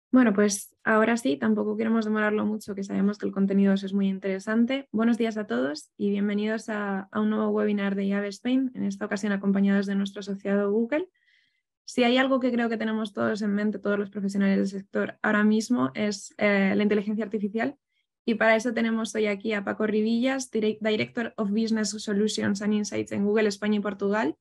Bueno, pues ahora sí, tampoco queremos demorarlo mucho, que sabemos que el contenido es muy interesante. Buenos días a todos y bienvenidos a un nuevo webinar de IAB Spain, en esta ocasión acompañados de nuestro asociado Google. Si hay algo que creo que tenemos todos en mente, todos los profesionales del sector ahora mismo, es la inteligencia artificial. Y para eso tenemos hoy aquí a Paco Ribillas, Director of Business Solutions and Insights en Google España y Portugal,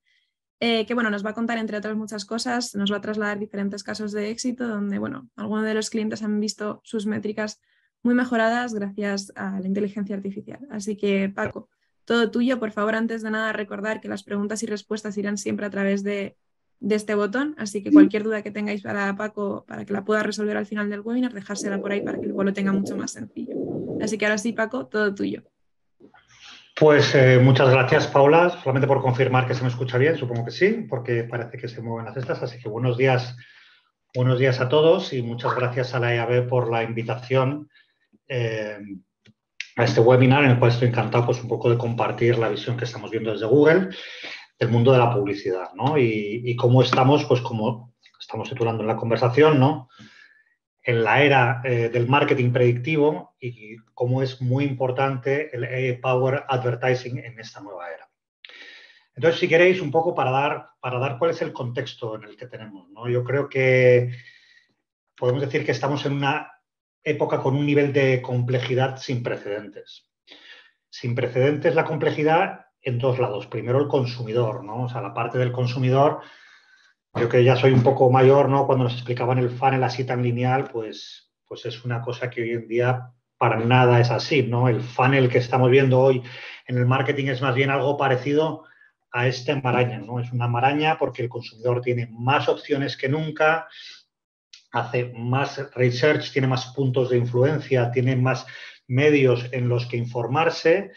que bueno, nos va a contar, entre otras muchas cosas, nos va a trasladar diferentes casos de éxito donde, bueno, algunos de los clientes han visto sus métricas muy mejoradas gracias a la inteligencia artificial. Así que, Paco, todo tuyo. Por favor, antes de nada, recordar que las preguntas y respuestas irán siempre a través de este botón, así que cualquier duda que tengáis para Paco, para que la pueda resolver al final del webinar, dejársela por ahí para que luego lo tenga mucho más sencillo. Así que ahora sí, Paco, todo tuyo. Pues muchas gracias, Paula, solamente por confirmar que se me escucha bien, supongo que sí, porque parece que se mueven las estas, así que buenos días a todos y muchas gracias a la IAB por la invitación a este webinar en el cual estoy encantado pues un poco de compartir la visión que estamos viendo desde Google del mundo de la publicidad, ¿no? Y cómo estamos, pues como estamos titulando en la conversación, ¿no?, en la era del marketing predictivo y cómo es muy importante el AI-Power Advertising en esta nueva era. Entonces, si queréis, un poco para dar cuál es el contexto en el que tenemos, ¿no? Yo creo que podemos decir que estamos en una época con un nivel de complejidad sin precedentes. Sin precedentes la complejidad en dos lados. Primero, el consumidor, ¿no? O sea, la parte del consumidor. Yo que ya soy un poco mayor, ¿no? Cuando nos explicaban el funnel así tan lineal, pues es una cosa que hoy en día para nada es así, ¿no? El funnel que estamos viendo hoy en el marketing es más bien algo parecido a esta maraña, ¿no? Es una maraña porque el consumidor tiene más opciones que nunca, hace más research, tiene más puntos de influencia, tiene más medios en los que informarse,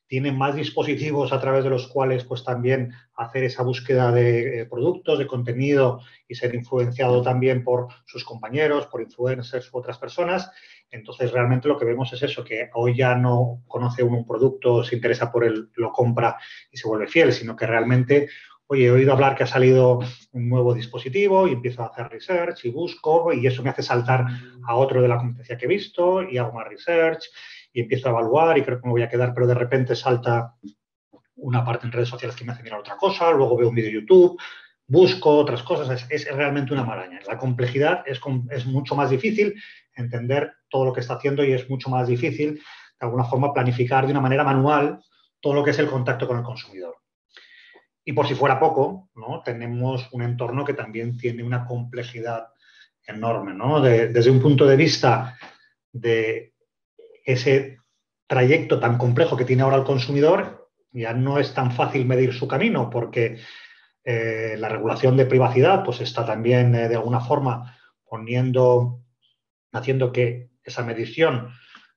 tiene más dispositivos a través de los cuales pues también hacer esa búsqueda de productos, de contenido y ser influenciado también por sus compañeros, por influencers u otras personas. Entonces, realmente lo que vemos es eso, que hoy ya no conoce uno un producto, se interesa por él, lo compra y se vuelve fiel, sino que realmente, oye, he oído hablar que ha salido un nuevo dispositivo y empiezo a hacer research y busco y eso me hace saltar a otro de la competencia que he visto y hago más research y empiezo a evaluar y creo que me voy a quedar, pero de repente salta una parte en redes sociales que me hace mirar otra cosa, luego veo un vídeo de YouTube, busco otras cosas, es realmente una maraña. La complejidad es mucho más difícil entender todo lo que está haciendo y es mucho más difícil, de alguna forma, planificar de una manera manual todo lo que es el contacto con el consumidor. Y por si fuera poco, ¿no?, tenemos un entorno que también tiene una complejidad enorme, ¿no? Desde un punto de vista de ese trayecto tan complejo que tiene ahora el consumidor, ya no es tan fácil medir su camino porque la regulación de privacidad pues está también de alguna forma haciendo que esa medición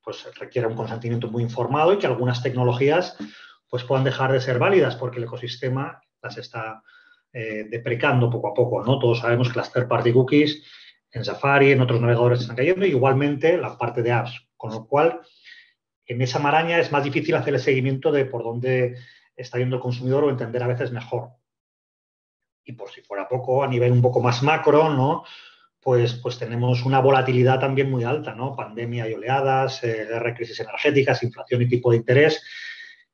pues requiera un consentimiento muy informado y que algunas tecnologías pues puedan dejar de ser válidas porque el ecosistema las está deprecando poco a poco, ¿no? Todos sabemos que las third party cookies en Safari, en otros navegadores están cayendo, y igualmente la parte de apps, con lo cual en esa maraña es más difícil hacer el seguimiento de por dónde está yendo el consumidor o entender a veces mejor. Y por si fuera poco, a nivel un poco más macro, ¿no?, pues tenemos una volatilidad también muy alta, ¿no? Pandemia y oleadas, guerra y crisis energéticas, inflación y tipo de interés,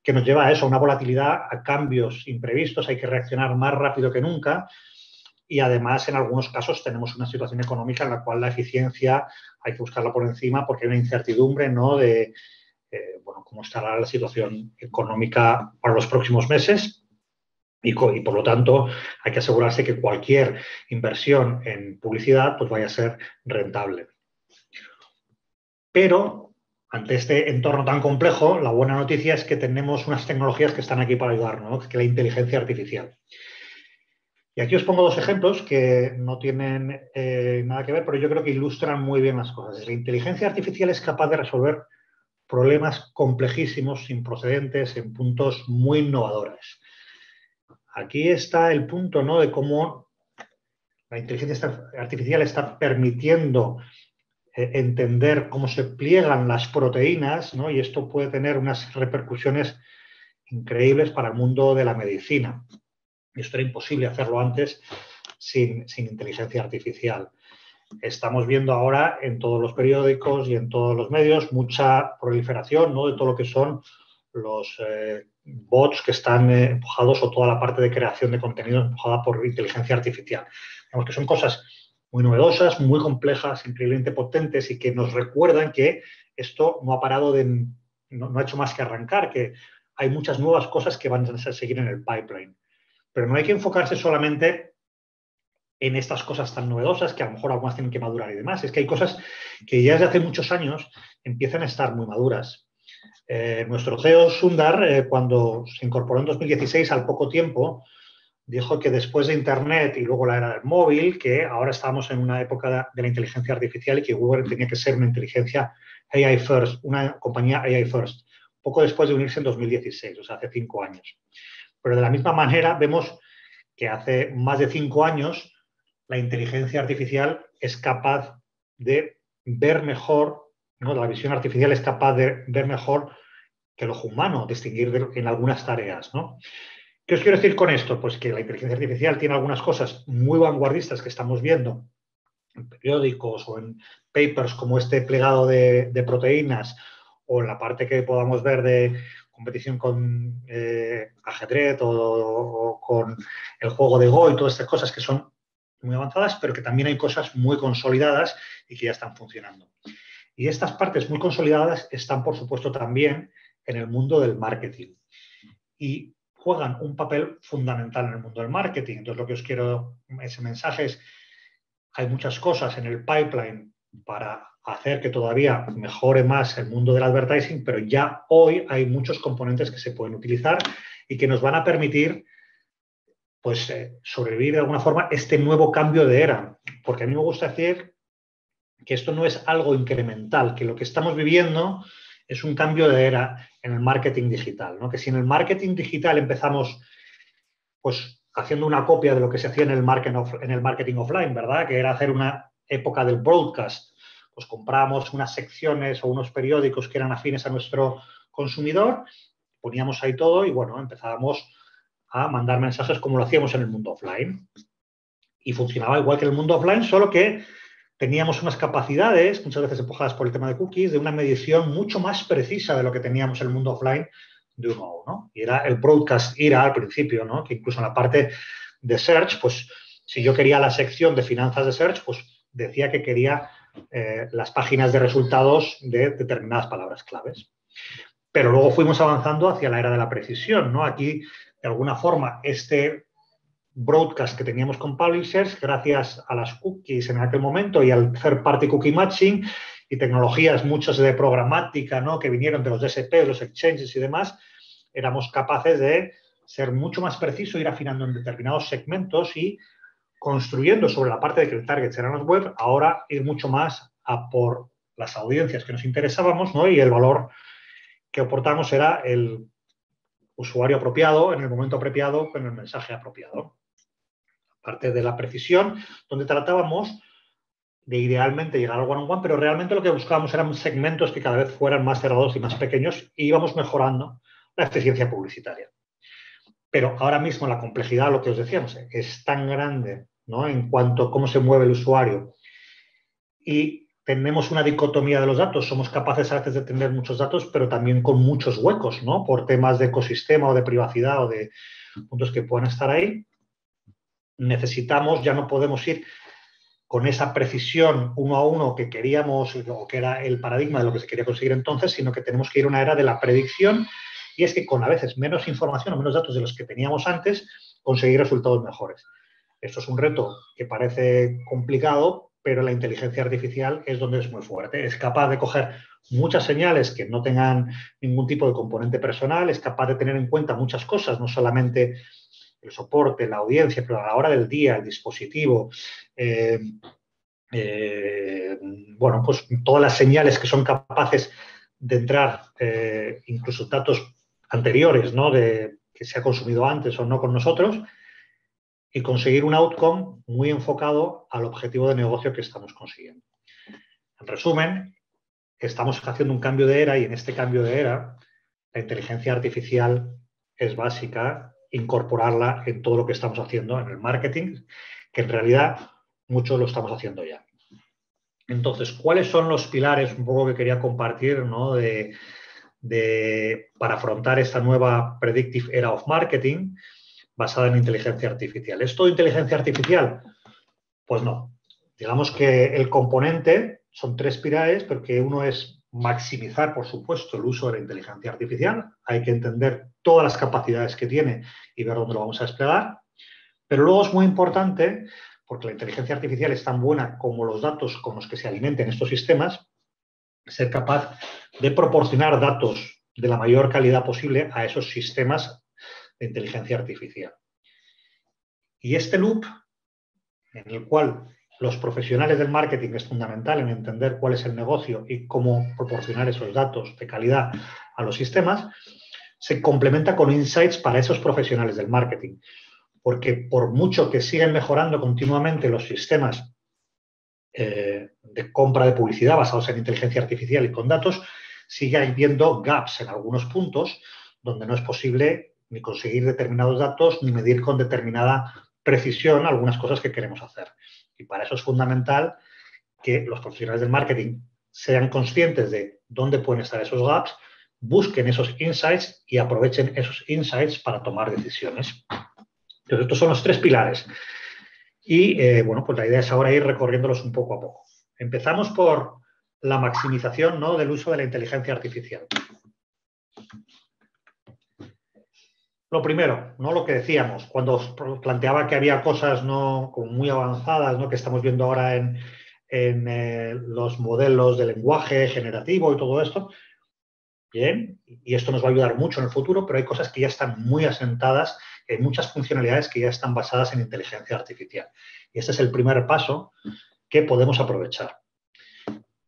que nos lleva a eso, a una volatilidad, a cambios imprevistos, hay que reaccionar más rápido que nunca y además en algunos casos tenemos una situación económica en la cual la eficiencia hay que buscarla por encima porque hay una incertidumbre, ¿no?, de bueno, cómo estará la situación económica para los próximos meses y por lo tanto hay que asegurarse que cualquier inversión en publicidad pues vaya a ser rentable. Pero ante este entorno tan complejo, la buena noticia es que tenemos unas tecnologías que están aquí para ayudarnos, ¿no?, que es la inteligencia artificial. Y aquí os pongo dos ejemplos que no tienen nada que ver, pero yo creo que ilustran muy bien las cosas. La inteligencia artificial es capaz de resolver problemas complejísimos, sin precedentes, en puntos muy innovadores. Aquí está el punto, ¿no?, de cómo la inteligencia artificial está permitiendo entender cómo se pliegan las proteínas, ¿no?, y esto puede tener unas repercusiones increíbles para el mundo de la medicina. Y esto era imposible hacerlo antes sin inteligencia artificial. estamos viendo ahora en todos los periódicos y en todos los medios mucha proliferación, ¿no?, de todo lo que son los bots que están empujados, o toda la parte de creación de contenido empujada por inteligencia artificial. Digamos que son cosas muy novedosas, muy complejas, increíblemente potentes, y que nos recuerdan que esto no ha parado de, no ha hecho más que arrancar, que hay muchas nuevas cosas que van a seguir en el pipeline. Pero no hay que enfocarse solamente en estas cosas tan novedosas, que a lo mejor algunas tienen que madurar y demás. Es que hay cosas que ya desde hace muchos años empiezan a estar muy maduras. Nuestro CEO Sundar, cuando se incorporó en 2016, al poco tiempo, dijo que después de Internet y luego la era del móvil, que ahora estamos en una época de la inteligencia artificial y que Google tenía que ser una inteligencia AI first, una compañía AI first, poco después de unirse en 2016, o sea, hace 5 años. Pero de la misma manera vemos que hace más de 5 años la inteligencia artificial es capaz de ver mejor, ¿no? La visión artificial es capaz de ver mejor que el ojo humano, distinguir en algunas tareas, ¿no? ¿Qué os quiero decir con esto? Pues que la inteligencia artificial tiene algunas cosas muy vanguardistas que estamos viendo en periódicos o en papers como este plegado de proteínas, o en la parte que podamos ver de competición con ajedrez o con el juego de Go y todas estas cosas que son muy avanzadas, pero que también hay cosas muy consolidadas y que ya están funcionando. Y estas partes muy consolidadas están, por supuesto, también en el mundo del marketing. Y juegan un papel fundamental en el mundo del marketing. Entonces, lo que os quiero, ese mensaje es, hay muchas cosas en el pipeline para hacer que todavía mejore más el mundo del advertising, pero ya hoy hay muchos componentes que se pueden utilizar y que nos van a permitir, pues, sobrevivir de alguna forma este nuevo cambio de era. Porque a mí me gusta decir que esto no es algo incremental, que lo que estamos viviendo es un cambio de era en el marketing digital, ¿no? Que si en el marketing digital empezamos, pues, haciendo una copia de lo que se hacía en el marketing offline, ¿verdad? Que era hacer una época del broadcast. Pues comprábamos unas secciones o unos periódicos que eran afines a nuestro consumidor, poníamos ahí todo y, bueno, empezábamos a mandar mensajes como lo hacíamos en el mundo offline. Y funcionaba igual que en el mundo offline, solo que teníamos unas capacidades, muchas veces empujadas por el tema de cookies, de una medición mucho más precisa de lo que teníamos en el mundo offline de uno a uno. Y era el broadcast era al principio, ¿no? Que incluso en la parte de search, pues si yo quería la sección de finanzas de search, pues decía que quería las páginas de resultados de determinadas palabras claves. Pero luego fuimos avanzando hacia la era de la precisión, ¿no? Aquí, de alguna forma, este broadcast que teníamos con publishers, gracias a las cookies en aquel momento y al third party cookie matching y tecnologías muchas de programática, ¿no?, que vinieron de los DSP, los exchanges y demás, éramos capaces de ser mucho más precisos, ir afinando en determinados segmentos y construyendo sobre la parte de que el target eran los web, ahora ir mucho más a por las audiencias que nos interesábamos, ¿no? Y el valor que aportamos era el usuario apropiado, en el momento apropiado, con el mensaje apropiado. Parte de la precisión, donde tratábamos de idealmente llegar al one-on-one, pero realmente lo que buscábamos eran segmentos que cada vez fueran más cerrados y más pequeños, y íbamos mejorando la eficiencia publicitaria. Pero ahora mismo la complejidad, lo que os decíamos, es tan grande, ¿no?, en cuanto a cómo se mueve el usuario, y tenemos una dicotomía de los datos. Somos capaces a veces de tener muchos datos, pero también con muchos huecos, ¿no?, por temas de ecosistema o de privacidad o de puntos que puedan estar ahí. Necesitamos, ya no podemos ir con esa precisión uno a uno que queríamos o que era el paradigma de lo que se quería conseguir entonces, sino que tenemos que ir a una era de la predicción, y es que con a veces menos información o menos datos de los que teníamos antes, conseguir resultados mejores. Esto es un reto que parece complicado, pero la inteligencia artificial es donde es muy fuerte. Es capaz de coger muchas señales que no tengan ningún tipo de componente personal, es capaz de tener en cuenta muchas cosas, no solamente el soporte, la audiencia, pero a la hora del día, el dispositivo, bueno, pues todas las señales que son capaces de entrar, incluso datos anteriores, ¿no?, de que se ha consumido antes o no con nosotros, y conseguir un outcome muy enfocado al objetivo de negocio que estamos consiguiendo. En resumen, estamos haciendo un cambio de era, y en este cambio de era la inteligencia artificial es básica incorporarla en todo lo que estamos haciendo en el marketing, que en realidad mucho lo estamos haciendo ya. Entonces, ¿cuáles son los pilares un poco que quería compartir, ¿no? Para afrontar esta nueva Predictive Era of Marketing basada en inteligencia artificial? ¿Es todo inteligencia artificial? Pues no. Digamos que el componente son 3 pilares, pero que uno es maximizar, por supuesto, el uso de la inteligencia artificial. Hay que entender todas las capacidades que tiene y ver dónde lo vamos a desplegar. Pero luego es muy importante, porque la inteligencia artificial es tan buena como los datos con los que se alimenten estos sistemas, ser capaz de proporcionar datos de la mayor calidad posible a esos sistemas de inteligencia artificial. Y este loop, en el cual los profesionales del marketing es fundamental en entender cuál es el negocio y cómo proporcionar esos datos de calidad a los sistemas, se complementa con insights para esos profesionales del marketing. Porque por mucho que siguen mejorando continuamente los sistemas de compra de publicidad basados en inteligencia artificial y con datos, sigue habiendo gaps en algunos puntos donde no es posible ni conseguir determinados datos ni medir con determinada precisión algunas cosas que queremos hacer. Y para eso es fundamental que los profesionales del marketing sean conscientes de dónde pueden estar esos gaps, busquen esos insights y aprovechen esos insights para tomar decisiones. Entonces, estos son los 3 pilares. Y, bueno, pues la idea es ahora ir recorriéndolos un poco a poco. Empezamos por la maximización, ¿no?, del uso de la inteligencia artificial. Lo primero, ¿no?, lo que decíamos, cuando os planteaba que había cosas no como muy avanzadas, ¿no?, que estamos viendo ahora en los modelos de lenguaje generativo y todo esto. Bien, y esto nos va a ayudar mucho en el futuro, pero hay cosas que ya están muy asentadas, hay muchas funcionalidades que ya están basadas en inteligencia artificial. Y este es el primer paso que podemos aprovechar.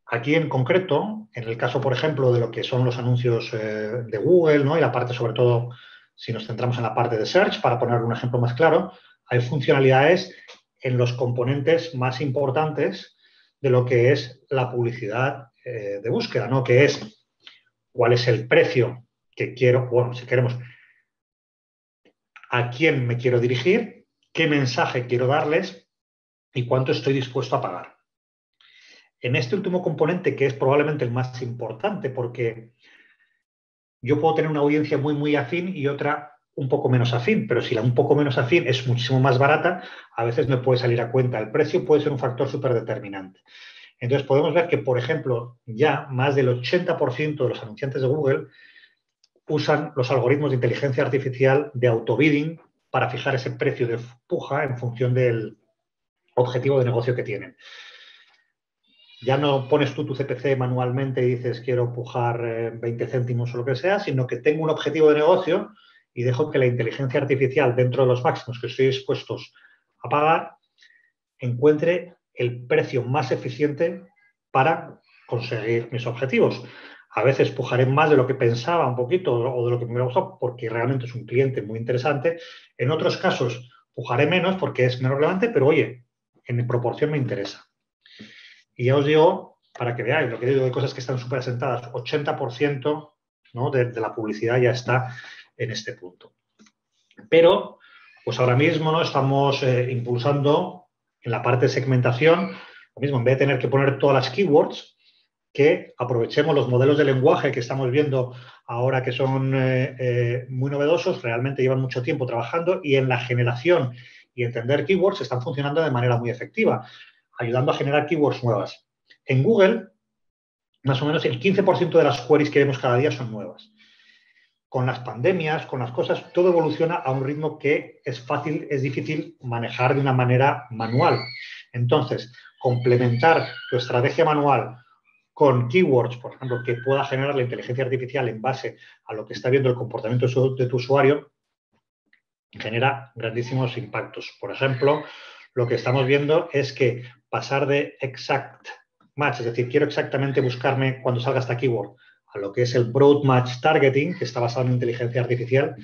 Aquí en concreto, en el caso, por ejemplo, de lo que son los anuncios de Google, ¿no?, y la parte, sobre todo, si nos centramos en la parte de Search, para poner un ejemplo más claro, hay funcionalidades en los componentes más importantes de lo que es la publicidad de búsqueda, ¿no?, que es cuál es el precio que quiero, bueno, si queremos, a quién me quiero dirigir, qué mensaje quiero darles y cuánto estoy dispuesto a pagar. En este último componente, que es probablemente el más importante, porque yo puedo tener una audiencia muy, muy afín y otra un poco menos afín, pero si la un poco menos afín es muchísimo más barata, a veces me puede salir a cuenta. El precio puede ser un factor súper determinante. Entonces, podemos ver que, por ejemplo, ya más del 80% de los anunciantes de Google usan los algoritmos de inteligencia artificial de autobidding para fijar ese precio de puja en función del objetivo de negocio que tienen. Ya no pones tú tu CPC manualmente y dices quiero pujar 20 céntimos o lo que sea, sino que tengo un objetivo de negocio y dejo que la inteligencia artificial, dentro de los máximos que estoy dispuestos a pagar, encuentre el precio más eficiente para conseguir mis objetivos. A veces pujaré más de lo que pensaba un poquito o de lo que me hubiera gustado porque realmente es un cliente muy interesante. En otros casos pujaré menos porque es menos relevante, pero oye, en proporción me interesa. Y ya os digo, para que veáis lo que digo de cosas que están súper asentadas, 80%, ¿no?, de la publicidad ya está en este punto. Pero, pues ahora mismo, ¿no?, estamos impulsando en la parte de segmentación, lo mismo, en vez de tener que poner todas las keywords, que aprovechemos los modelos de lenguaje que estamos viendo ahora que son muy novedosos, realmente llevan mucho tiempo trabajando y en la generación y entender keywords están funcionando de manera muy efectiva, ayudando a generar keywords nuevas. En Google, más o menos el 15% de las queries que vemos cada día son nuevas. Con las pandemias, con las cosas, todo evoluciona a un ritmo que es difícil manejar de una manera manual. Entonces, complementar tu estrategia manual con keywords, por ejemplo, que pueda generar la inteligencia artificial en base a lo que está viendo el comportamiento de tu usuario, genera grandísimos impactos. Por ejemplo, lo que estamos viendo es que pasar de exact match, es decir, quiero exactamente buscarme cuando salga esta keyword, a lo que es el broad match targeting, que está basado en inteligencia artificial,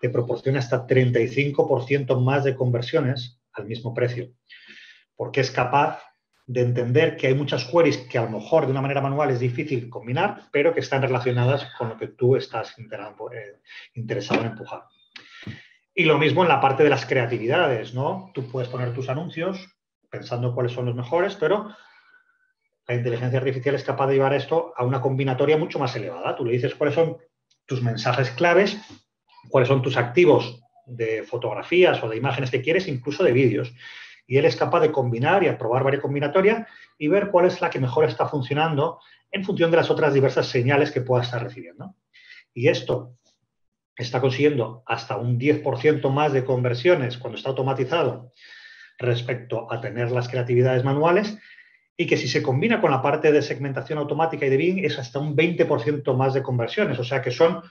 te proporciona hasta 35% más de conversiones al mismo precio, porque es capaz de entender que hay muchas queries que a lo mejor de una manera manual es difícil combinar, pero que están relacionadas con lo que tú estás interesado en empujar. Y lo mismo en la parte de las creatividades, ¿no? Tú puedes poner tus anuncios pensando cuáles son los mejores, pero la inteligencia artificial es capaz de llevar esto a una combinatoria mucho más elevada. Tú le dices cuáles son tus mensajes claves, cuáles son tus activos de fotografías o de imágenes que quieres, incluso de vídeos. Y él es capaz de combinar y aprobar varias combinatorias y ver cuál es la que mejor está funcionando en función de las otras diversas señales que pueda estar recibiendo. Y esto está consiguiendo hasta un 10% más de conversiones cuando está automatizado respecto a tener las creatividades manuales, y que si se combina con la parte de segmentación automática y de bidding es hasta un 20% más de conversiones. O sea que son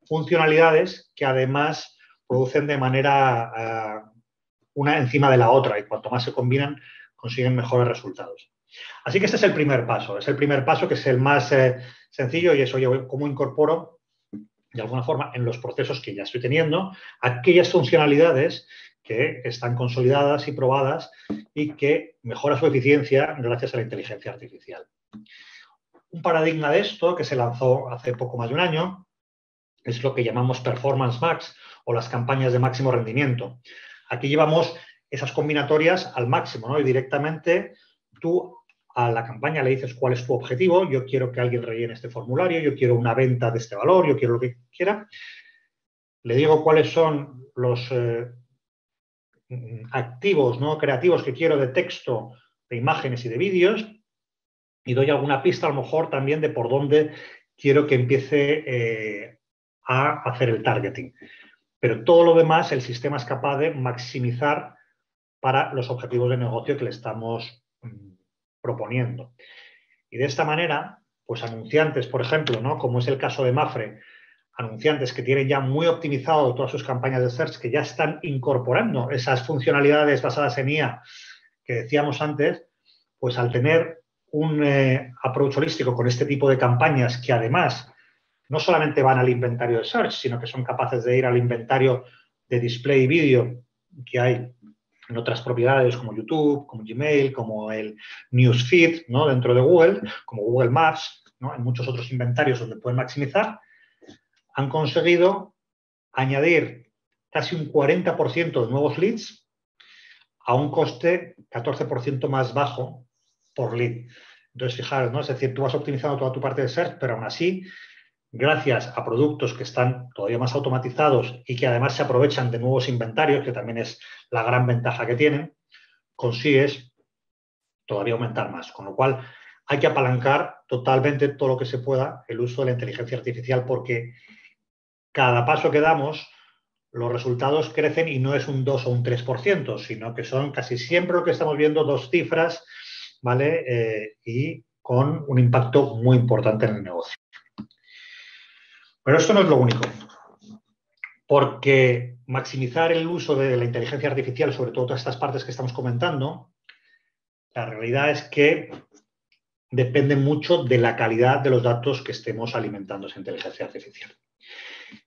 funcionalidades que además producen de manera una encima de la otra, y cuanto más se combinan consiguen mejores resultados. Así que este es el primer paso que es el más sencillo, y es, oye, ¿cómo incorporo de alguna forma en los procesos que ya estoy teniendo aquellas funcionalidades que están consolidadas y probadas y que mejora su eficiencia gracias a la inteligencia artificial? Un paradigma de esto que se lanzó hace poco más de un año es lo que llamamos Performance Max o las campañas de máximo rendimiento. Aquí llevamos esas combinatorias al máximo, ¿no? Y directamente tú a la campaña le dices cuál es tu objetivo. Yo quiero que alguien rellene este formulario, yo quiero una venta de este valor, yo quiero lo que quiera. Le digo cuáles son los activos, ¿no?, creativos que quiero de texto, de imágenes y de vídeos, y doy alguna pista a lo mejor también de por dónde quiero que empiece a hacer el targeting. Pero todo lo demás el sistema es capaz de maximizar para los objetivos de negocio que le estamos proponiendo. Y de esta manera, pues anunciantes, por ejemplo, ¿no?, como es el caso de Mapfre, anunciantes que tienen ya muy optimizado todas sus campañas de search, que ya están incorporando esas funcionalidades basadas en IA que decíamos antes, pues al tener un approach holístico con este tipo de campañas que además no solamente van al inventario de search, sino que son capaces de ir al inventario de display y vídeo que hay en otras propiedades como YouTube, como Gmail, como el Newsfeed, ¿no?, dentro de Google, como Google Maps, ¿no?, en muchos otros inventarios donde pueden maximizar, han conseguido añadir casi un 40% de nuevos leads a un coste 14% más bajo por lead. Entonces, fijaros, ¿no?, es decir, tú vas optimizando toda tu parte de search, pero aún así, gracias a productos que están todavía más automatizados y que además se aprovechan de nuevos inventarios, que también es la gran ventaja que tienen, consigues todavía aumentar más. Con lo cual, hay que apalancar totalmente todo lo que se pueda el uso de la inteligencia artificial, porque cada paso que damos, los resultados crecen y no es un 2 o un 3%, sino que son casi siempre lo que estamos viendo, dos cifras, ¿vale? Y con un impacto muy importante en el negocio. Pero esto no es lo único, porque maximizar el uso de la inteligencia artificial, sobre todo todas estas partes que estamos comentando, la realidad es que depende mucho de la calidad de los datos que estemos alimentando esa inteligencia artificial.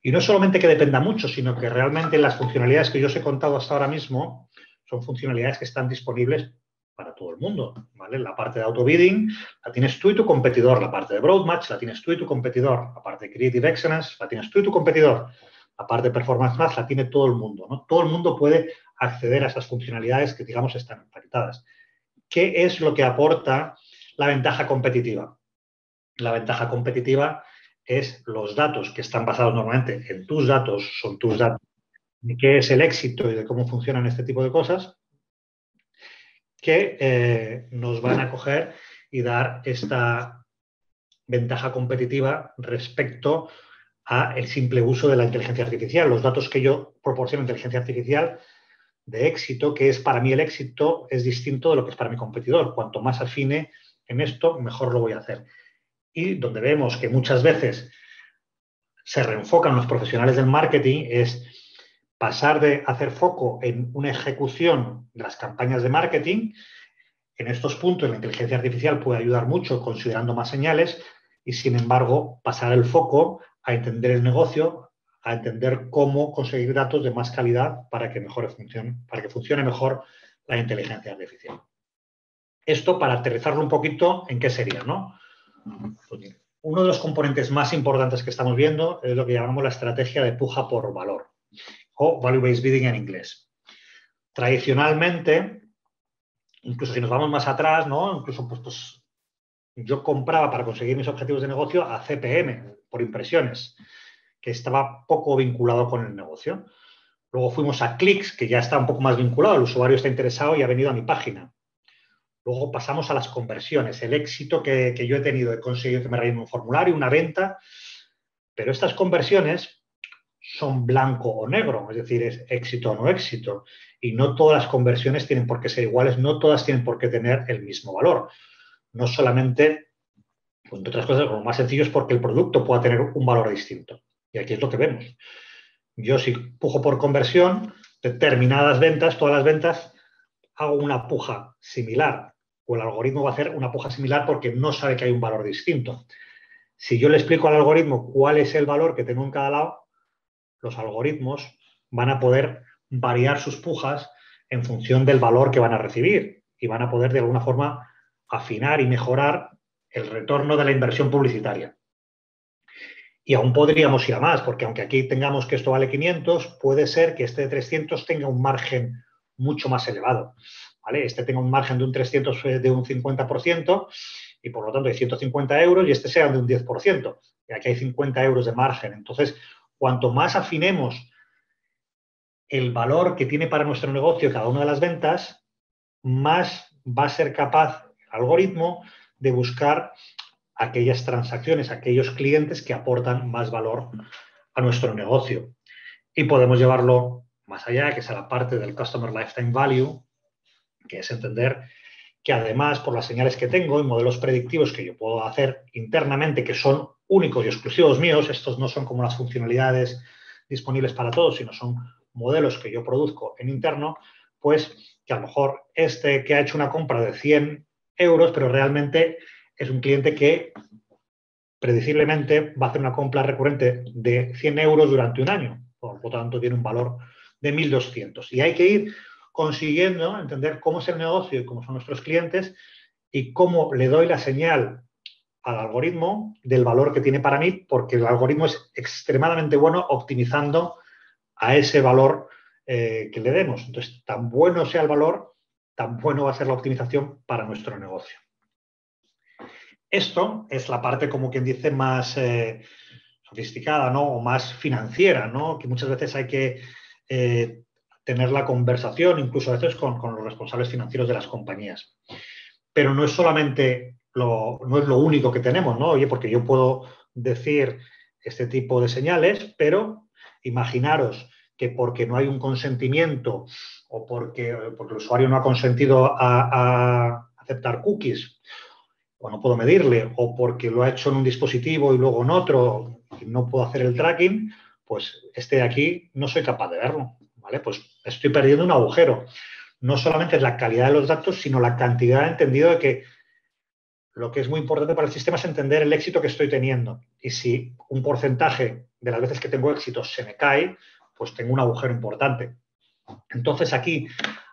Y no solamente que dependa mucho, sino que realmente las funcionalidades que yo os he contado hasta ahora mismo son funcionalidades que están disponibles para todo el mundo, ¿vale? La parte de auto-bidding la tienes tú y tu competidor, la parte de broad match la tienes tú y tu competidor, la parte de creative excellence la tienes tú y tu competidor, la parte de performance match la tiene todo el mundo, ¿no? Todo el mundo puede acceder a esas funcionalidades que, digamos, están impactadas. ¿Qué es lo que aporta la ventaja competitiva? La ventaja competitiva es los datos que están basados normalmente en tus datos, son tus datos, de qué es el éxito y de cómo funcionan este tipo de cosas, que nos van a coger y dar esta ventaja competitiva respecto al simple uso de la inteligencia artificial. Los datos que yo proporciono a inteligencia artificial de éxito, que es para mí el éxito, es distinto de lo que es para mi competidor. Cuanto más afine en esto, mejor lo voy a hacer. Y donde vemos que muchas veces se reenfocan los profesionales del marketing es pasar de hacer foco en una ejecución de las campañas de marketing. En estos puntos la inteligencia artificial puede ayudar mucho considerando más señales y, sin embargo, pasar el foco a entender el negocio, a entender cómo conseguir datos de más calidad para que funcione mejor la inteligencia artificial. Esto, para aterrizarlo un poquito, ¿en qué sería, no? Pues, uno de los componentes más importantes que estamos viendo es lo que llamamos la estrategia de puja por valor, o value-based bidding en inglés. Tradicionalmente, incluso si nos vamos más atrás, ¿no?, incluso pues yo compraba para conseguir mis objetivos de negocio a CPM, por impresiones, que estaba poco vinculado con el negocio. Luego fuimos a clics, que ya está un poco más vinculado, el usuario está interesado y ha venido a mi página. Luego pasamos a las conversiones, el éxito que yo he tenido, he conseguido que me rellenen un formulario, una venta, pero estas conversiones son blanco o negro, es decir, es éxito o no éxito. Y no todas las conversiones tienen por qué ser iguales, no todas tienen por qué tener el mismo valor. No solamente, entre otras cosas, lo más sencillo es porque el producto pueda tener un valor distinto. Y aquí es lo que vemos. Yo si pujo por conversión, determinadas ventas, todas las ventas, hago una puja similar. O el algoritmo va a hacer una puja similar porque no sabe que hay un valor distinto. Si yo le explico al algoritmo cuál es el valor que tengo en cada lado, los algoritmos van a poder variar sus pujas en función del valor que van a recibir y van a poder de alguna forma afinar y mejorar el retorno de la inversión publicitaria. Y aún podríamos ir a más, porque aunque aquí tengamos que esto vale 500, puede ser que este de 300 tenga un margen mucho más elevado. ¿Vale? Este tenga un margen de un 300 de un 50% y por lo tanto hay 150 euros y este sea de un 10%. Y aquí hay 50 euros de margen. Entonces, cuanto más afinemos el valor que tiene para nuestro negocio cada una de las ventas, más va a ser capaz el algoritmo de buscar aquellas transacciones, aquellos clientes que aportan más valor a nuestro negocio. Y podemos llevarlo más allá, que es a la parte del Customer Lifetime Value, que es entender que además, por las señales que tengo y modelos predictivos que yo puedo hacer internamente, que son únicos y exclusivos míos, estos no son como las funcionalidades disponibles para todos, sino son modelos que yo produzco en interno, pues que a lo mejor este que ha hecho una compra de 100 euros, pero realmente es un cliente que prediciblemente va a hacer una compra recurrente de 100 euros durante un año. Por lo tanto, tiene un valor de 1.200. Y hay que ir consiguiendo entender cómo es el negocio y cómo son nuestros clientes y cómo le doy la señal al algoritmo del valor que tiene para mí, porque el algoritmo es extremadamente bueno optimizando a ese valor que le demos. Entonces, tan bueno sea el valor, tan bueno va a ser la optimización para nuestro negocio. Esto es la parte, como quien dice, más sofisticada, ¿no? O más financiera, ¿no? Que muchas veces hay que tener la conversación, incluso a veces con los responsables financieros de las compañías. Pero no es solamente no es lo único que tenemos, ¿no? Oye, porque yo puedo decir este tipo de señales, pero imaginaros que porque no hay un consentimiento o porque el usuario no ha consentido a aceptar cookies, o no puedo medirle, o porque lo ha hecho en un dispositivo y luego en otro y no puedo hacer el tracking, pues este de aquí no soy capaz de verlo, ¿vale? Pues estoy perdiendo un agujero. No solamente es la calidad de los datos, sino la cantidad, entendido de que lo que es muy importante para el sistema es entender el éxito que estoy teniendo. Y si un porcentaje de las veces que tengo éxito se me cae, pues tengo un agujero importante. Entonces aquí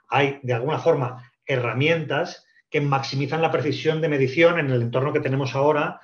hay, de alguna forma, herramientas que maximizan la precisión de medición en el entorno que tenemos ahora,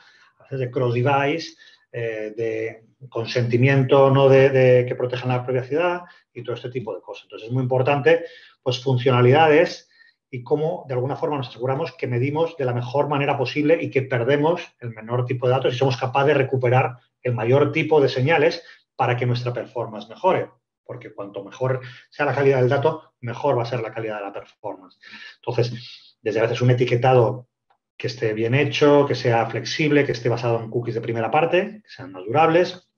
de cross-device, de consentimiento no que protejan la privacidad y todo este tipo de cosas. Entonces es muy importante, pues, funcionalidades y cómo, de alguna forma, nos aseguramos que medimos de la mejor manera posible y que perdemos el menor tipo de datos y somos capaces de recuperar el mayor tipo de señales para que nuestra performance mejore. Porque cuanto mejor sea la calidad del dato, mejor va a ser la calidad de la performance. Entonces, desde a veces un etiquetado que esté bien hecho, que sea flexible, que esté basado en cookies de primera parte, que sean más durables,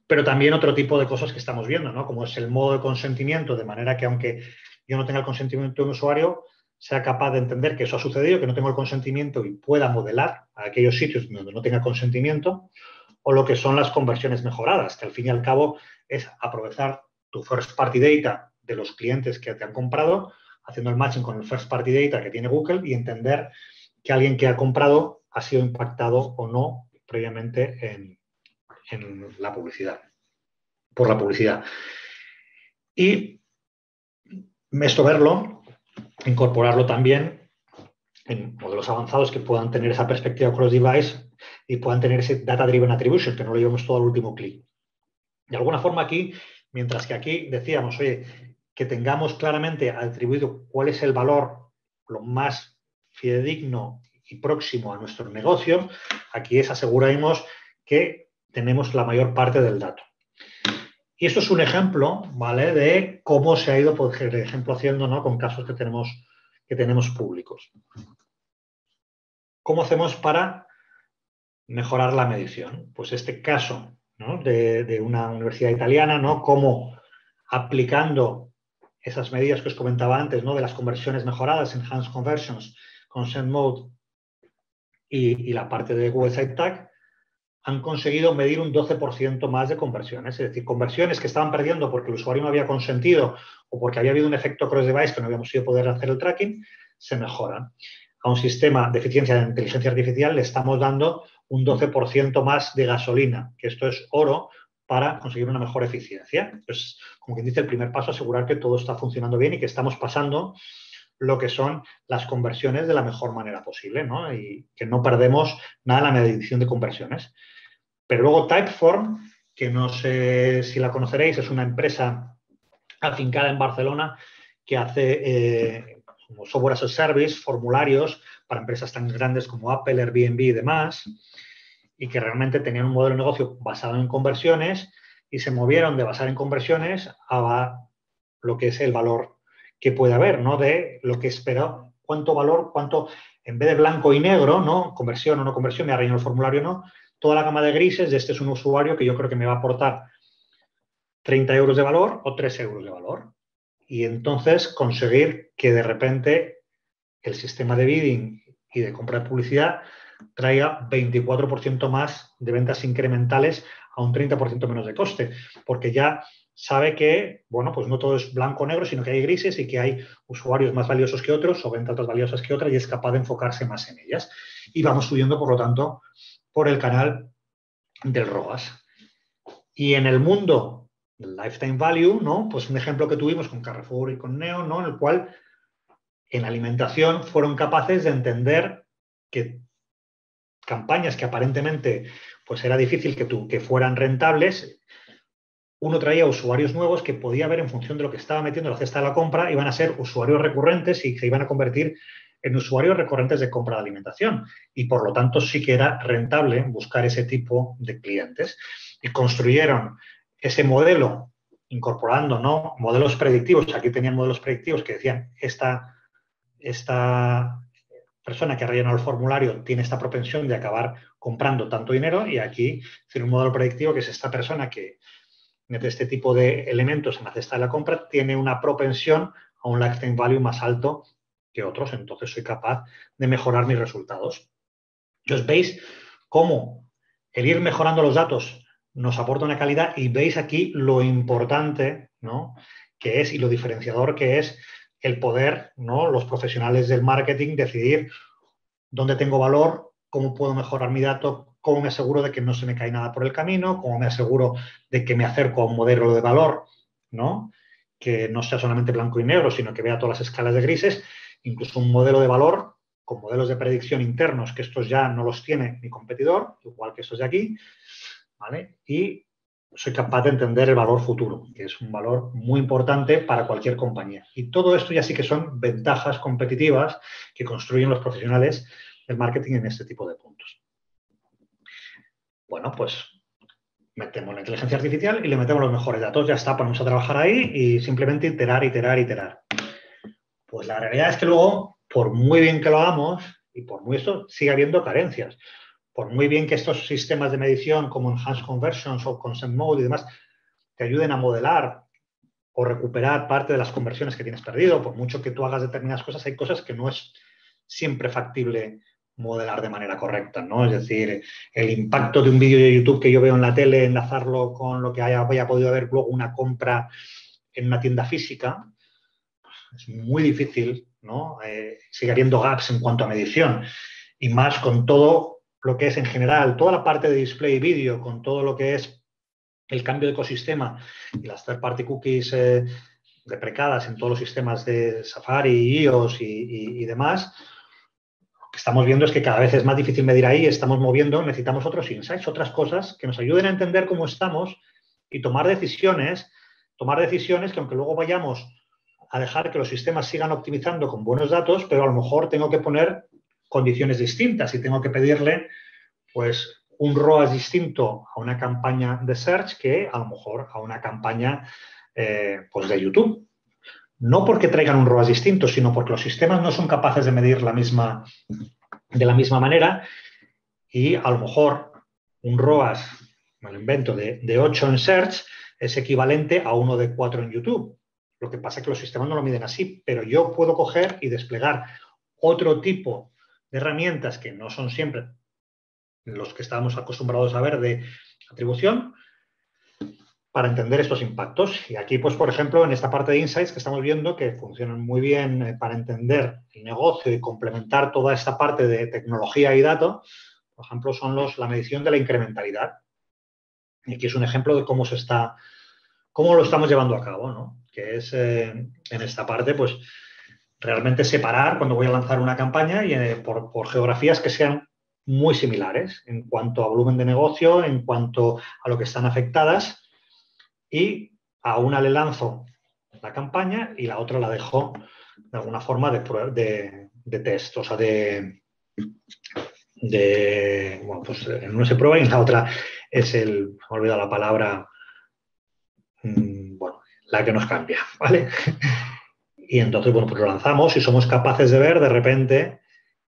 pero también otro tipo de cosas que estamos viendo, ¿no? Como es el modo de consentimiento, de manera que aunque yo no tenga el consentimiento de un usuario, sea capaz de entender que eso ha sucedido, que no tengo el consentimiento y pueda modelar a aquellos sitios donde no tenga consentimiento, o lo que son las conversiones mejoradas, que al fin y al cabo es aprovechar tu first party data de los clientes que te han comprado, haciendo el matching con el first party data que tiene Google y entender que alguien que ha comprado ha sido impactado o no previamente en la publicidad, por la publicidad. Y esto verlo, incorporarlo también en modelos avanzados que puedan tener esa perspectiva cross-device y puedan tener ese data-driven attribution, que no lo llevamos todo al último clic. De alguna forma aquí, mientras que aquí decíamos, oye, que tengamos claramente atribuido cuál es el valor lo más fidedigno y próximo a nuestro negocio, aquí es asegurarnos que tenemos la mayor parte del dato. Y esto es un ejemplo, ¿vale?, de cómo se ha ido, por ejemplo, haciendo, ¿no?, con casos que tenemos públicos. ¿Cómo hacemos para mejorar la medición? Pues este caso, ¿no?, de una universidad italiana, ¿no?, cómo aplicando esas medidas que os comentaba antes, ¿no?, de las conversiones mejoradas, Enhanced Conversions, Consent Mode y la parte de Google Site Tag, han conseguido medir un 12% más de conversiones. Es decir, conversiones que estaban perdiendo porque el usuario no había consentido o porque había habido un efecto cross-device que no habíamos ido a poder hacer el tracking, se mejoran. A un sistema de eficiencia de inteligencia artificial le estamos dando un 12% más de gasolina, que esto es oro para conseguir una mejor eficiencia. Entonces, como quien dice, el primer paso es asegurar que todo está funcionando bien y que estamos pasando lo que son las conversiones de la mejor manera posible, ¿no? Y que no perdemos nada en la medición de conversiones. Pero luego Typeform, que no sé si la conoceréis, es una empresa afincada en Barcelona que hace como software as a service, formularios para empresas tan grandes como Apple, Airbnb y demás, y que realmente tenían un modelo de negocio basado en conversiones y se movieron de basar en conversiones a lo que es el valor que puede haber, ¿no?, de lo que espero, cuánto valor, cuánto, en vez de blanco y negro, ¿no?, conversión o no conversión, me ha rellenado el formulario, ¿no?, toda la gama de grises de este es un usuario que yo creo que me va a aportar 30 euros de valor o 3 euros de valor. Y entonces conseguir que de repente el sistema de bidding y de compra de publicidad traiga 24% más de ventas incrementales a un 30% menos de coste, porque ya sabe que, bueno, pues no todo es blanco o negro, sino que hay grises y que hay usuarios más valiosos que otros o ventas más valiosas que otras y es capaz de enfocarse más en ellas. Y vamos subiendo, por lo tanto, por el canal del ROAS. Y en el mundo del Lifetime Value, ¿no?, pues un ejemplo que tuvimos con Carrefour y con Neo, ¿no?, en el cual en alimentación fueron capaces de entender que campañas que aparentemente pues era difícil que fueran rentables, uno traía usuarios nuevos que podía ver en función de lo que estaba metiendo en la cesta de la compra, iban a ser usuarios recurrentes y se iban a convertir en usuarios recurrentes de compra de alimentación. Y por lo tanto sí que era rentable buscar ese tipo de clientes. Y construyeron ese modelo incorporando, ¿no?, modelos predictivos. Aquí tenían modelos predictivos que decían esta persona que ha rellenado el formulario tiene esta propensión de acabar comprando tanto dinero y aquí tiene un modelo predictivo que es esta persona que mete este tipo de elementos en la cesta de la compra tiene una propensión a un lifetime value más alto que otros, entonces soy capaz de mejorar mis resultados. Entonces veis cómo el ir mejorando los datos nos aporta una calidad y veis aquí lo importante, ¿no?, que es y lo diferenciador que es el poder, ¿no?, los profesionales del marketing decidir dónde tengo valor, cómo puedo mejorar mi dato, cómo me aseguro de que no se me cae nada por el camino, cómo me aseguro de que me acerco a un modelo de valor, ¿no?, que no sea solamente blanco y negro, sino que vea todas las escalas de grises, incluso un modelo de valor con modelos de predicción internos, que estos ya no los tiene mi competidor, igual que estos de aquí, ¿vale? Y soy capaz de entender el valor futuro, que es un valor muy importante para cualquier compañía. Y todo esto ya sí que son ventajas competitivas que construyen los profesionales del marketing en este tipo de puntos. Bueno, pues metemos la inteligencia artificial y le metemos los mejores datos. Ya está, ponemos a trabajar ahí y simplemente iterar, iterar, iterar. Pues la realidad es que luego, por muy bien que lo hagamos y por muy esto, sigue habiendo carencias. Por muy bien que estos sistemas de medición como Enhanced Conversions o Consent Mode y demás te ayuden a modelar o recuperar parte de las conversiones que tienes perdido, por mucho que tú hagas determinadas cosas, hay cosas que no es siempre factible modelar de manera correcta, ¿no? Es decir, el impacto de un vídeo de YouTube que yo veo en la tele, enlazarlo con lo que haya podido haber luego una compra en una tienda física, es muy difícil, ¿no? Sigue habiendo gaps en cuanto a medición y más con todo lo que es en general, toda la parte de display y vídeo, con todo lo que es el cambio de ecosistema y las third-party cookies deprecadas en todos los sistemas de Safari, iOS y demás, lo que estamos viendo es que cada vez es más difícil medir ahí, estamos moviendo, necesitamos otros insights, otras cosas que nos ayuden a entender cómo estamos y tomar decisiones que aunque luego vayamos a dejar que los sistemas sigan optimizando con buenos datos, pero a lo mejor tengo que poner condiciones distintas y tengo que pedirle pues un ROAS distinto a una campaña de search que a lo mejor a una campaña pues de YouTube. No porque traigan un ROAS distinto, sino porque los sistemas no son capaces de medir de la misma manera y a lo mejor un ROAS, me lo invento, de 8 en search es equivalente a uno de 4 en YouTube. Lo que pasa es que los sistemas no lo miden así, pero yo puedo coger y desplegar otro tipo de herramientas que no son siempre los que estábamos acostumbrados a ver de atribución para entender estos impactos. Y aquí, pues, por ejemplo, en esta parte de Insights que estamos viendo que funcionan muy bien para entender el negocio y complementar toda esta parte de tecnología y datos, por ejemplo, son la medición de la incrementalidad. Y aquí es un ejemplo de cómo lo estamos llevando a cabo, ¿no? Que es en esta parte, pues, realmente separar cuando voy a lanzar una campaña y por geografías que sean muy similares en cuanto a volumen de negocio, en cuanto a lo que están afectadas, y a una le lanzo la campaña y la otra la dejo de alguna forma de test, o sea, bueno, pues en una se prueba y en la otra es me he olvidado la palabra, bueno, la que nos cambia, ¿vale? Y entonces, bueno, pues lo lanzamos y somos capaces de ver de repente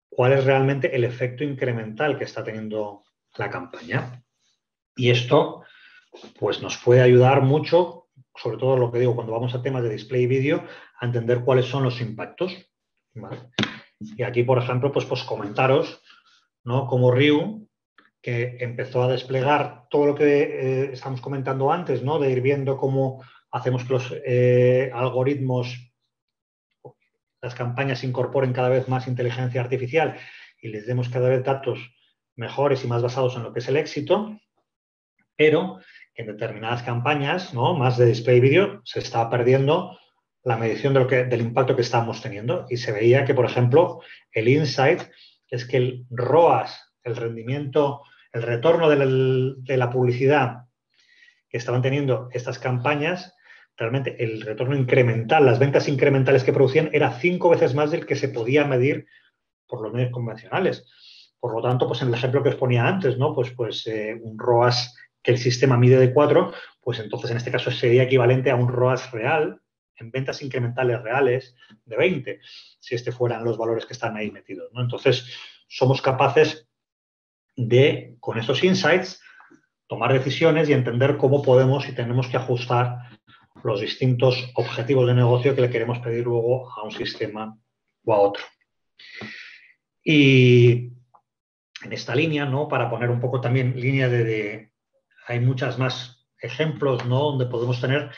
cuál es realmente el efecto incremental que está teniendo la campaña. Y esto, pues nos puede ayudar mucho, sobre todo lo que digo, cuando vamos a temas de display y vídeo, a entender cuáles son los impactos, ¿vale? Y aquí, por ejemplo, pues comentaros, ¿no? Como Ryu, que empezó a desplegar todo lo que estamos comentando antes, ¿no? De ir viendo cómo hacemos que los algoritmos, las campañas incorporen cada vez más inteligencia artificial y les demos cada vez datos mejores y más basados en lo que es el éxito, pero en determinadas campañas, ¿no? Más de display video, se estaba perdiendo la medición del impacto que estábamos teniendo y se veía que, por ejemplo, el insight es que el ROAS, el rendimiento, el retorno de la publicidad que estaban teniendo estas campañas, realmente el retorno incremental, las ventas incrementales que producían era 5 veces más del que se podía medir por los medios convencionales. Por lo tanto, pues en el ejemplo que os ponía antes, ¿no? Pues un ROAS que el sistema mide de 4, pues entonces en este caso sería equivalente a un ROAS real en ventas incrementales reales de 20, si fueran los valores que están ahí metidos, ¿no? Entonces, somos capaces de, con estos insights, tomar decisiones y entender cómo podemos y tenemos que ajustar los distintos objetivos de negocio que le queremos pedir luego a un sistema o a otro. Y en esta línea, ¿no? Para poner un poco también línea hay muchas más ejemplos, ¿no? Donde podemos tener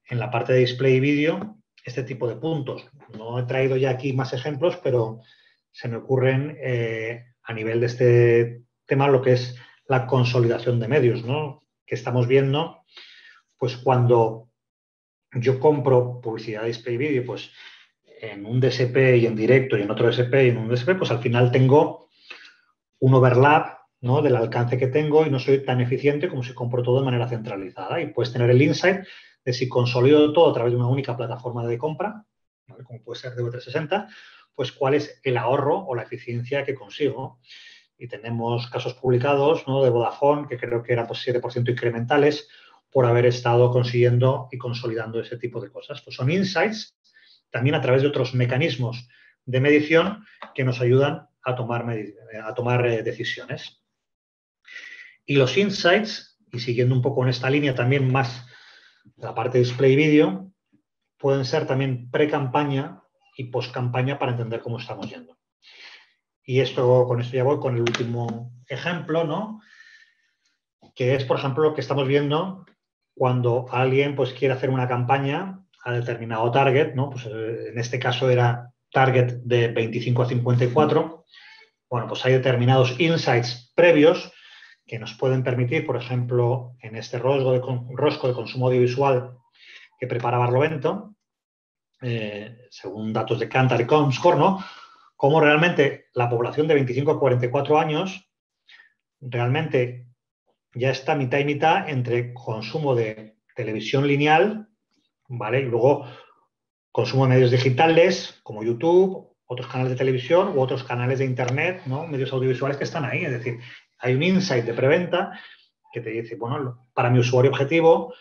en la parte de display y vídeo este tipo de puntos. No he traído ya aquí más ejemplos, pero se me ocurren a nivel de este tema lo que es la consolidación de medios, ¿no? Que estamos viendo, pues cuando yo compro publicidad de display y vídeo, pues en un DSP y en directo y en otro DSP y en un DSP, pues al final tengo un overlap, ¿no? Del alcance que tengo y no soy tan eficiente como si compro todo de manera centralizada. Y puedes tener el insight de si consolido todo a través de una única plataforma de compra, ¿vale? Como puede ser DV360, pues cuál es el ahorro o la eficiencia que consigo. Y tenemos casos publicados, ¿no? De Vodafone, que creo que eran pues 7% incrementales por haber estado consiguiendo y consolidando ese tipo de cosas. Pues son insights también a través de otros mecanismos de medición que nos ayudan a tomar decisiones. Y los insights, y siguiendo un poco en esta línea también más la parte de display vídeo, pueden ser también pre-campaña y post-campaña para entender cómo estamos yendo. Y con esto ya voy con el último ejemplo, ¿no? Que es, por ejemplo, lo que estamos viendo cuando alguien pues quiere hacer una campaña a determinado target, ¿no? Pues en este caso era target de 25 a 54. Bueno, pues hay determinados insights previos que nos pueden permitir, por ejemplo, en este rosco de consumo audiovisual que prepara Barlovento, según datos de Kantar y Comscore, ¿no? Cómo realmente la población de 25 a 44 años realmente ya está mitad y mitad entre consumo de televisión lineal, ¿vale? Y luego consumo de medios digitales como YouTube otros canales de televisión u otros canales de internet, ¿no? Medios audiovisuales que están ahí. Es decir, hay un insight de preventa que te dice, bueno, para mi usuario objetivo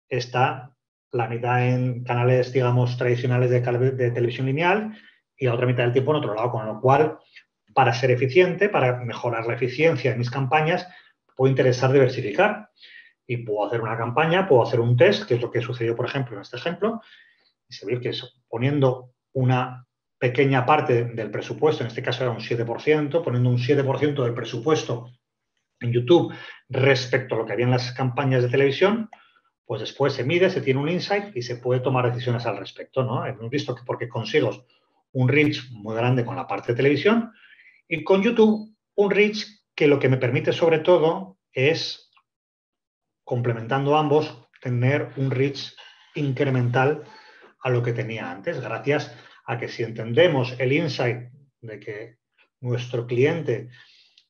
está la mitad en canales, digamos, tradicionales de televisión lineal y la otra mitad del tiempo en otro lado, con lo cual, para ser eficiente, para mejorar la eficiencia de mis campañas, puedo interesar diversificar y puedo hacer una campaña, puedo hacer un test, que es lo que sucedió, por ejemplo, en este ejemplo, y se ve que poniendo una pequeña parte del presupuesto, en este caso era un 7%, poniendo un 7% del presupuesto en YouTube respecto a lo que había en las campañas de televisión, pues después se mide, se tiene un insight y se puede tomar decisiones al respecto, ¿no? Hemos visto que porque consigo un reach muy grande con la parte de televisión y con YouTube un reach que lo que me permite sobre todo es, complementando ambos, tener un reach incremental a lo que tenía antes, gracias a que si entendemos el insight de que nuestro cliente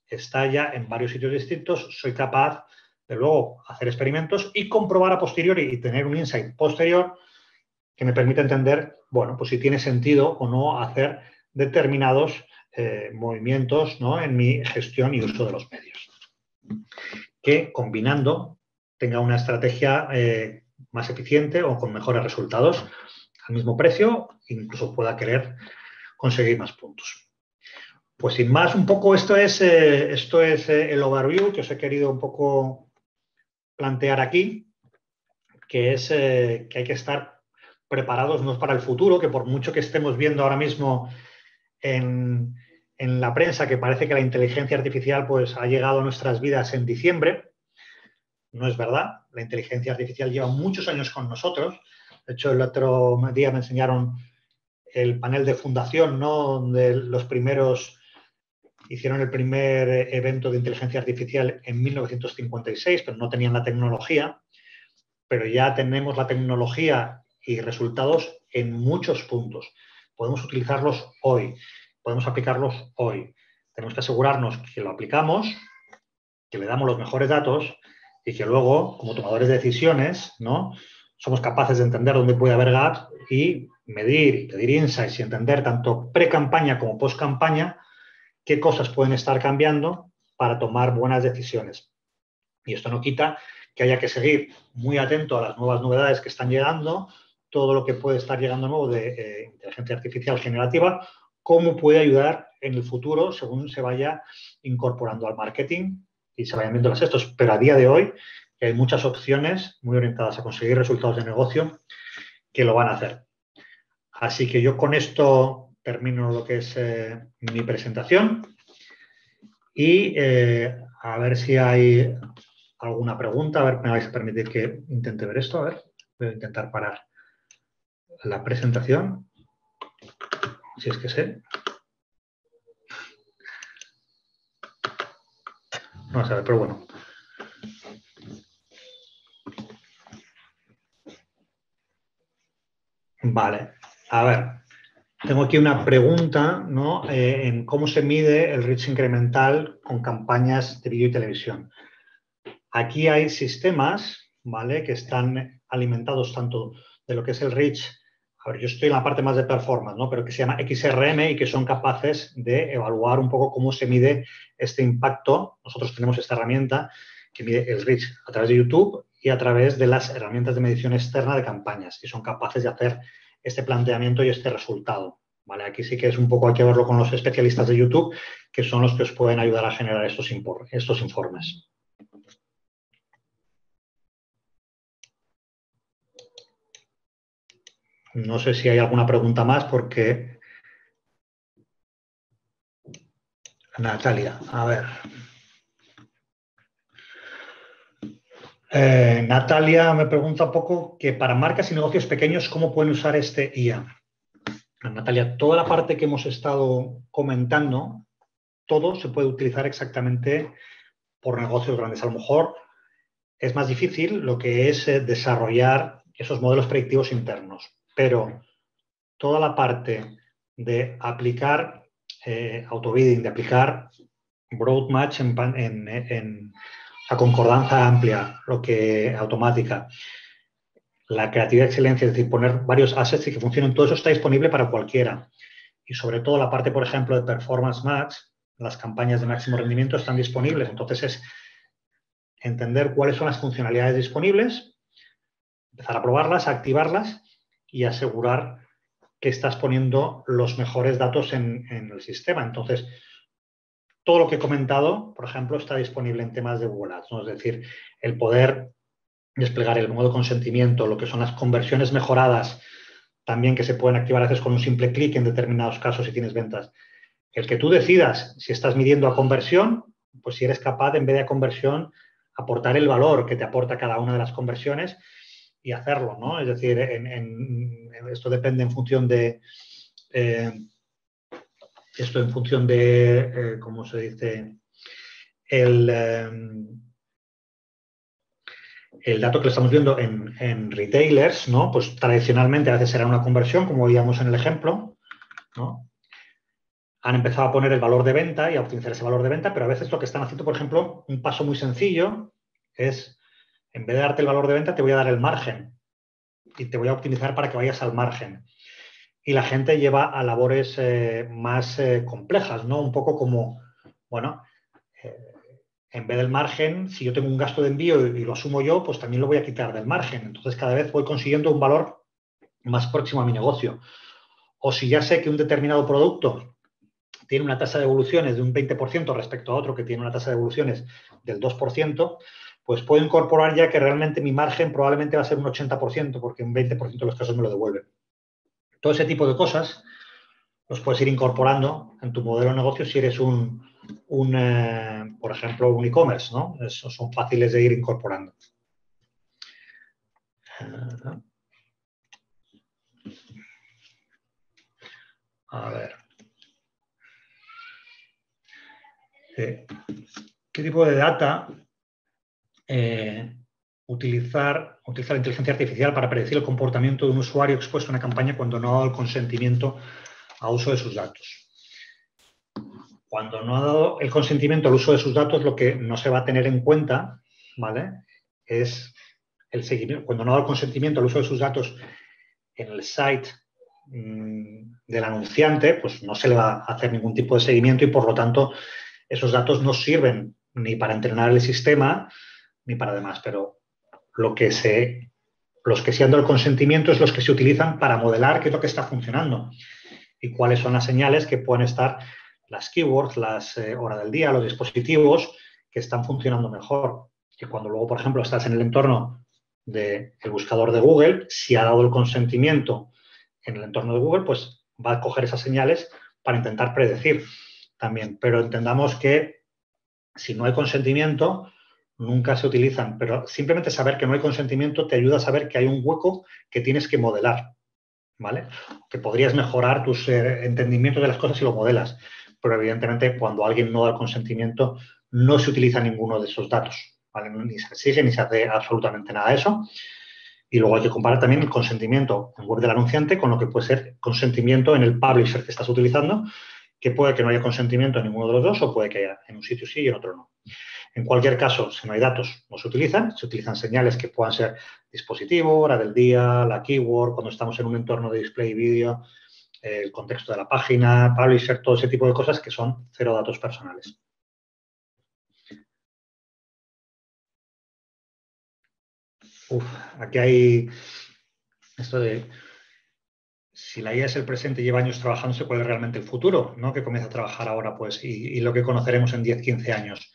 está ya en varios sitios distintos, soy capaz de luego hacer experimentos y comprobar a posteriori y tener un insight posterior que me permite entender, bueno, pues si tiene sentido o no hacer determinados movimientos, ¿no?, en mi gestión y uso de los medios. Que combinando tenga una estrategia más eficiente o con mejores resultados al mismo precio, incluso pueda querer conseguir más puntos. Pues sin más, un poco esto es el overview que os he querido un poco plantear aquí, que es que hay que estar preparados no para el futuro, que por mucho que estemos viendo ahora mismo en la prensa que parece que la inteligencia artificial pues ha llegado a nuestras vidas en diciembre, no es verdad. La inteligencia artificial lleva muchos años con nosotros. De hecho, el otro día me enseñaron el panel de fundación, ¿no?, donde los primeros hicieron el primer evento de inteligencia artificial en 1956, pero no tenían la tecnología. Pero ya tenemos la tecnología y resultados en muchos puntos. Podemos utilizarlos hoy, podemos aplicarlos hoy. Tenemos que asegurarnos que lo aplicamos, que le damos los mejores datos y que luego, como tomadores de decisiones, ¿no?, somos capaces de entender dónde puede haber gaps y medir y pedir insights y entender tanto pre-campaña como post-campaña qué cosas pueden estar cambiando para tomar buenas decisiones. Y esto no quita que haya que seguir muy atento a las nuevas novedades que están llegando, todo lo que puede estar llegando nuevo de inteligencia artificial generativa, cómo puede ayudar en el futuro según se vaya incorporando al marketing y se vayan viendo las estos. Pero a día de hoy hay muchas opciones muy orientadas a conseguir resultados de negocio que lo van a hacer. Así que yo con esto termino lo que es mi presentación y a ver si hay alguna pregunta. A ver, me vais a permitir que intente ver esto. A ver, voy a intentar parar la presentación, si es que sé. Vamos a ver, pero bueno. Vale, a ver. Tengo aquí una pregunta, ¿no?, en cómo se mide el reach incremental con campañas de vídeo y televisión. Aquí hay sistemas, ¿vale?, que están alimentados tanto de lo que es el reach. A ver, yo estoy en la parte más de performance, ¿no?, pero que se llama XRM y que son capaces de evaluar un poco cómo se mide este impacto. Nosotros tenemos esta herramienta que mide el reach a través de YouTube y a través de las herramientas de medición externa de campañas y son capaces de hacer este planteamiento y este resultado, ¿vale? Aquí sí que es un poco, hay que verlo con los especialistas de YouTube, que son los que os pueden ayudar a generar estos informes. No sé si hay alguna pregunta más porque... Natalia, a ver. Natalia me pregunta un poco que para marcas y negocios pequeños, ¿cómo pueden usar este IA? Natalia, toda la parte que hemos estado comentando, todo se puede utilizar exactamente por negocios grandes. A lo mejor es más difícil lo que es desarrollar esos modelos predictivos internos, pero toda la parte de aplicar autobidding, de aplicar broad match en la concordancia amplia, lo que automática, la creatividad de excelencia, es decir, poner varios assets y que funcionen, todo eso está disponible para cualquiera. y sobre todo la parte, por ejemplo, de Performance Max, las campañas de máximo rendimiento están disponibles. Entonces es entender cuáles son las funcionalidades disponibles, empezar a probarlas, a activarlas y asegurar que estás poniendo los mejores datos en el sistema. Entonces, todo lo que he comentado, por ejemplo, está disponible en temas de Google Ads, ¿no? Es decir, el poder desplegar el modo consentimiento, lo que son las conversiones mejoradas, también que se pueden activar a veces con un simple clic en determinados casos si tienes ventas. El que tú decidas si estás midiendo a conversión, pues si eres capaz, en vez de a conversión, aportar el valor que te aporta cada una de las conversiones y hacerlo, ¿no? Es decir, esto depende en función de... ¿cómo se dice? El dato que le estamos viendo en retailers, ¿no? Pues tradicionalmente a veces será una conversión, como veíamos en el ejemplo, ¿no? Han empezado a poner el valor de venta y a optimizar ese valor de venta, pero a veces lo que están haciendo, por ejemplo, un paso muy sencillo es, en vez de darte el valor de venta, te voy a dar el margen y te voy a optimizar para que vayas al margen. Y la gente lleva a labores más complejas, ¿no? Un poco como, bueno, en vez del margen, si yo tengo un gasto de envío y lo asumo yo, pues también lo voy a quitar del margen. Entonces, cada vez voy consiguiendo un valor más próximo a mi negocio. O si ya sé que un determinado producto tiene una tasa de devoluciones de un 20% respecto a otro que tiene una tasa de devoluciones del 2%, pues puedo incorporar ya que realmente mi margen probablemente va a ser un 80%, porque un 20% de los casos me lo devuelven. Todo ese tipo de cosas los puedes ir incorporando en tu modelo de negocio si eres por ejemplo, un e-commerce, ¿no? Esos son fáciles de ir incorporando. A ver. ¿Qué tipo de data utilizar la inteligencia artificial para predecir el comportamiento de un usuario expuesto a una campaña cuando no ha dado el consentimiento a uso de sus datos? Cuando no ha dado el consentimiento al uso de sus datos, lo que no se va a tener en cuenta, ¿vale?, es el seguimiento. Cuando no ha dado el consentimiento al uso de sus datos en el site del anunciante, pues no se le va a hacer ningún tipo de seguimiento y, por lo tanto, esos datos no sirven ni para entrenar el sistema ni para demás. Pero los que sí han dado el consentimiento es los que se utilizan para modelar qué es lo que está funcionando y cuáles son las señales que pueden estar, las keywords, las horas del día, los dispositivos que están funcionando mejor. Que cuando luego, por ejemplo, estás en el entorno del buscador de Google, si ha dado el consentimiento en el entorno de Google, pues va a coger esas señales para intentar predecir también. Pero entendamos que si no hay consentimiento, nunca se utilizan. Pero simplemente saber que no hay consentimiento te ayuda a saber que hay un hueco que tienes que modelar, ¿vale? Que podrías mejorar tus entendimientos de las cosas si lo modelas. Pero evidentemente cuando alguien no da el consentimiento, no se utiliza ninguno de esos datos, ¿vale? Ni se exige ni se hace absolutamente nada de eso. Y luego hay que comparar también el consentimiento en web del anunciante con lo que puede ser consentimiento en el publisher que estás utilizando, que puede que no haya consentimiento en ninguno de los dos o puede que haya en un sitio sí y en otro no. En cualquier caso, si no hay datos, no se utilizan señales que puedan ser dispositivo, hora del día, la keyword, cuando estamos en un entorno de display y vídeo, el contexto de la página, publisher, todo ese tipo de cosas que son cero datos personales. Aquí hay esto de si la IA es el presente y lleva años trabajándose, ¿cuál es realmente el futuro? ¿No? Que comienza a trabajar ahora, pues, y lo que conoceremos en 10, 15 años.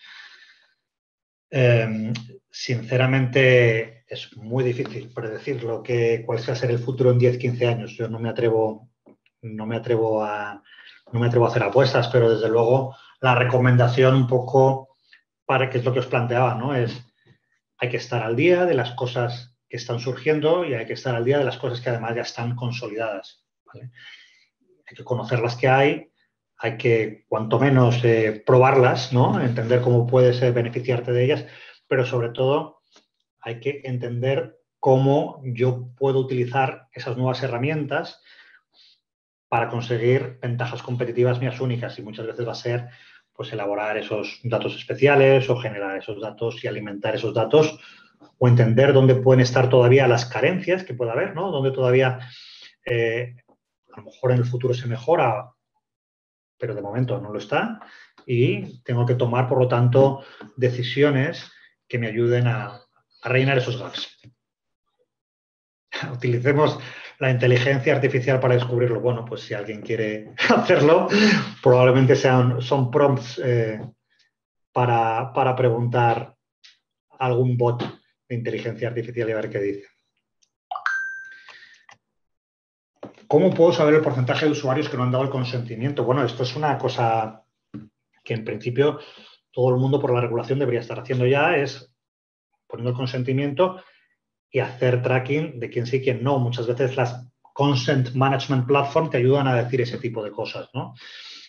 Sinceramente, es muy difícil predecir cuál va a ser el futuro en 10, 15 años. Yo no me atrevo a hacer apuestas, pero desde luego la recomendación un poco para que es lo que os planteaba, ¿no? Hay que estar al día de las cosas que están surgiendo y hay que estar al día de las cosas que además ya están consolidadas, ¿vale? Hay que conocer las que hay que cuanto menos probarlas, ¿no? Entender cómo puedes beneficiarte de ellas, pero sobre todo hay que entender cómo yo puedo utilizar esas nuevas herramientas para conseguir ventajas competitivas mías únicas, y muchas veces va a ser pues elaborar esos datos especiales o generar esos datos y alimentar esos datos o entender dónde pueden estar todavía las carencias que pueda haber, ¿no? Dónde todavía a lo mejor en el futuro se mejora pero de momento no lo está y tengo que tomar, por lo tanto, decisiones que me ayuden a rellenar esos gaps. Utilicemos la inteligencia artificial para descubrirlo. Bueno, pues si alguien quiere hacerlo, probablemente son prompts para preguntar a algún bot de inteligencia artificial y a ver qué dice. ¿Cómo puedo saber el porcentaje de usuarios que no han dado el consentimiento? Bueno, esto es una cosa que en principio todo el mundo por la regulación debería estar haciendo ya, es poniendo el consentimiento y hacer tracking de quién sí y quién no. Muchas veces las Consent Management Platform te ayudan a decir ese tipo de cosas, ¿no?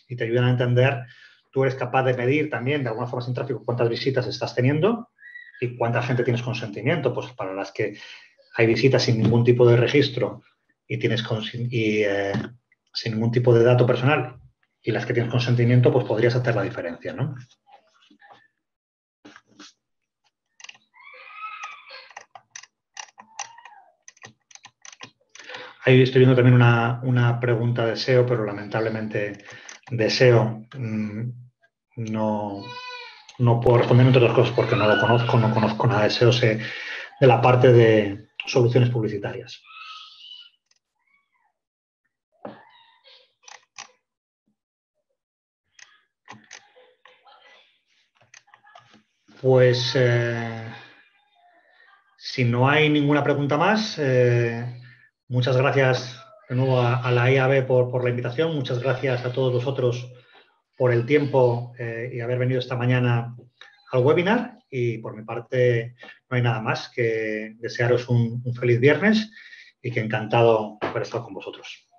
Y te ayudan a entender, tú eres capaz de medir también de alguna forma sin tráfico cuántas visitas estás teniendo y cuánta gente tienes consentimiento. Pues para las que hay visitas sin ningún tipo de registro y sin ningún tipo de dato personal y las que tienes consentimiento, pues podrías hacer la diferencia, ¿no? Ahí estoy viendo también una pregunta de SEO, pero lamentablemente de SEO no puedo responder, entre otras cosas, porque no lo conozco, no conozco nada de SEO, sé de la parte de soluciones publicitarias. Pues si no hay ninguna pregunta más, muchas gracias de nuevo a la IAB por la invitación, muchas gracias a todos vosotros por el tiempo y haber venido esta mañana al webinar y por mi parte no hay nada más que desearos un feliz viernes y que encantado de haber estado con vosotros.